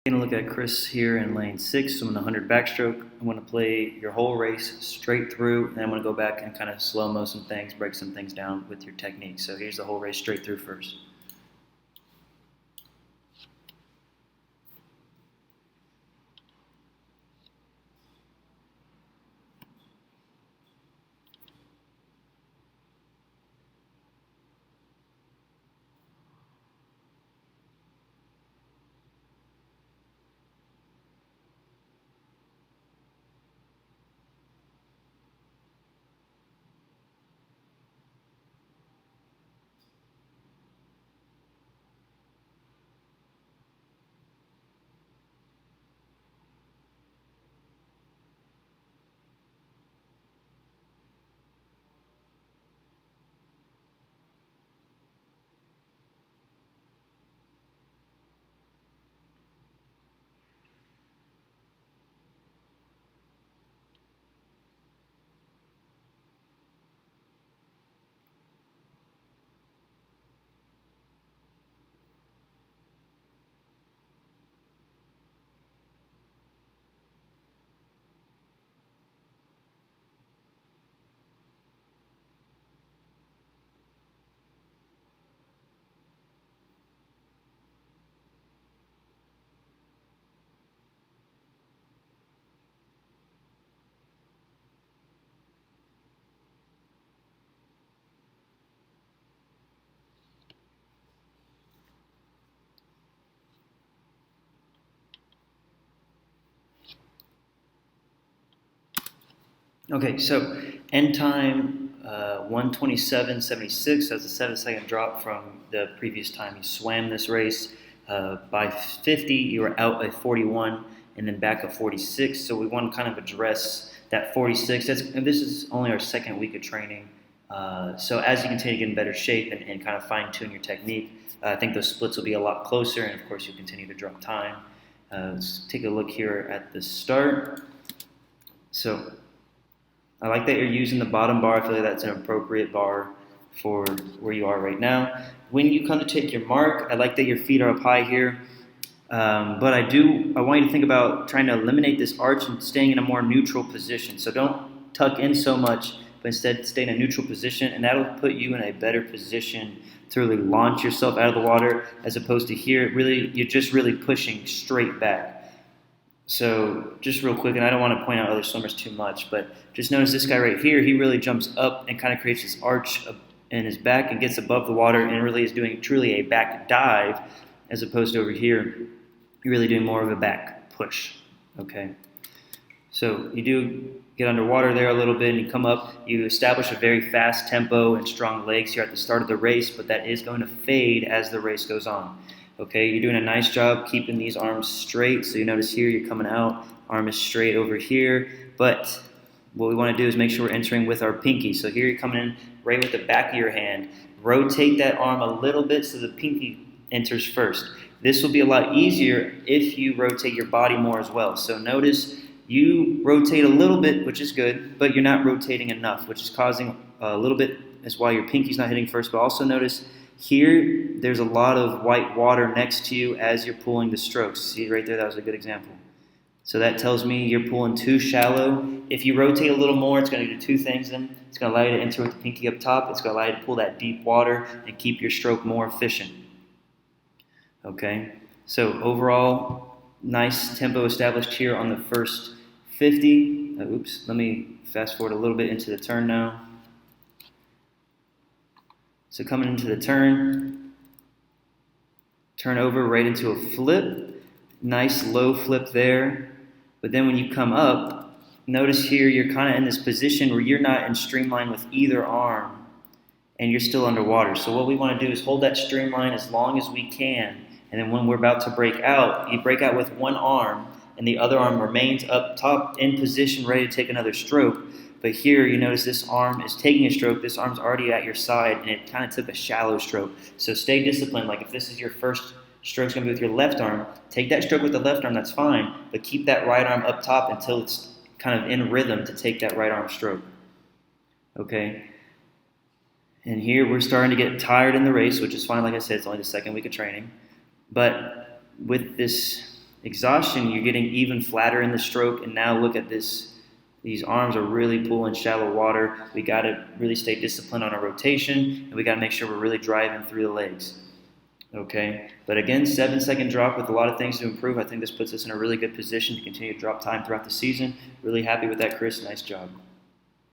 Taking a look at Cris here in lane 6, so in the 100 backstroke, I'm going to play your whole race straight through, and I'm going to go back and kind of slow-mo some things, break some things down with your technique. So here's the whole race straight through first. Okay, so end time 1:27.76. That's a 7-second drop from the previous time you swam this race. By 50, you were out at 41 and then back at 46. So we want to kind of address that 46. And this is only our second week of training. So as you continue to get in better shape and kind of fine tune your technique, I think those splits will be a lot closer. And of course, you'll continue to drop time. Let's take a look here at the start. So I like that you're using the bottom bar. I feel like that's an appropriate bar for where you are right now. When you come to take your mark, I like that your feet are up high here. But I want you to think about trying to eliminate this arch and staying in a more neutral position. So don't tuck in so much, but instead stay in a neutral position, and that'll put you in a better position to really launch yourself out of the water, as opposed to here, you're just really pushing straight back. So just real quick, and I don't want to point out other swimmers too much, but just notice this guy right here, he really jumps up and kind of creates this arch in his back and gets above the water and really is doing truly a back dive, as opposed to over here, you're really doing more of a back push, okay? So you do get underwater there a little bit and you come up, you establish a very fast tempo and strong legs here at the start of the race, but that is going to fade as the race goes on. Okay, you're doing a nice job keeping these arms straight. So you notice here you're coming out, arm is straight over here. But what we want to do is make sure we're entering with our pinky. So here you're coming in right with the back of your hand. Rotate that arm a little bit so the pinky enters first. This will be a lot easier if you rotate your body more as well. So notice you rotate a little bit, which is good, but you're not rotating enough, which is causing a little bit, is why your pinky's not hitting first. But also notice here, there's a lot of white water next to you as you're pulling the strokes. See right there, that was a good example. So that tells me you're pulling too shallow. If you rotate a little more, it's going to do two things then. It's going to allow you to enter with the pinky up top. It's going to allow you to pull that deep water and keep your stroke more efficient. Okay, so overall, nice tempo established here on the first 50. Oops, let me fast forward a little bit into the turn now. So coming into the turn over right into a flip. Nice low flip there. But then when you come up, notice here you're kind of in this position where you're not in streamline with either arm and you're still underwater. So what we want to do is hold that streamline as long as we can. And then when we're about to break out, you break out with one arm and the other arm remains up top in position ready to take another stroke. But here, you notice this arm is taking a stroke. This arm's already at your side, and it kind of took a shallow stroke. So stay disciplined. Like if this is your first stroke, it's going to be with your left arm. Take that stroke with the left arm, that's fine. But keep that right arm up top until it's kind of in rhythm to take that right arm stroke. Okay? And here, we're starting to get tired in the race, which is fine. Like I said, it's only the second week of training. But with this Exhaustion, you're getting even flatter in the stroke, and now look at this. These arms are really pulling shallow water. We got to really stay disciplined on our rotation, and we got to make sure we're really driving through the legs. Okay, but again, 7-second drop with a lot of things to improve. I think this puts us in a really good position to continue to drop time throughout the season. Really happy with that, Chris. Nice job.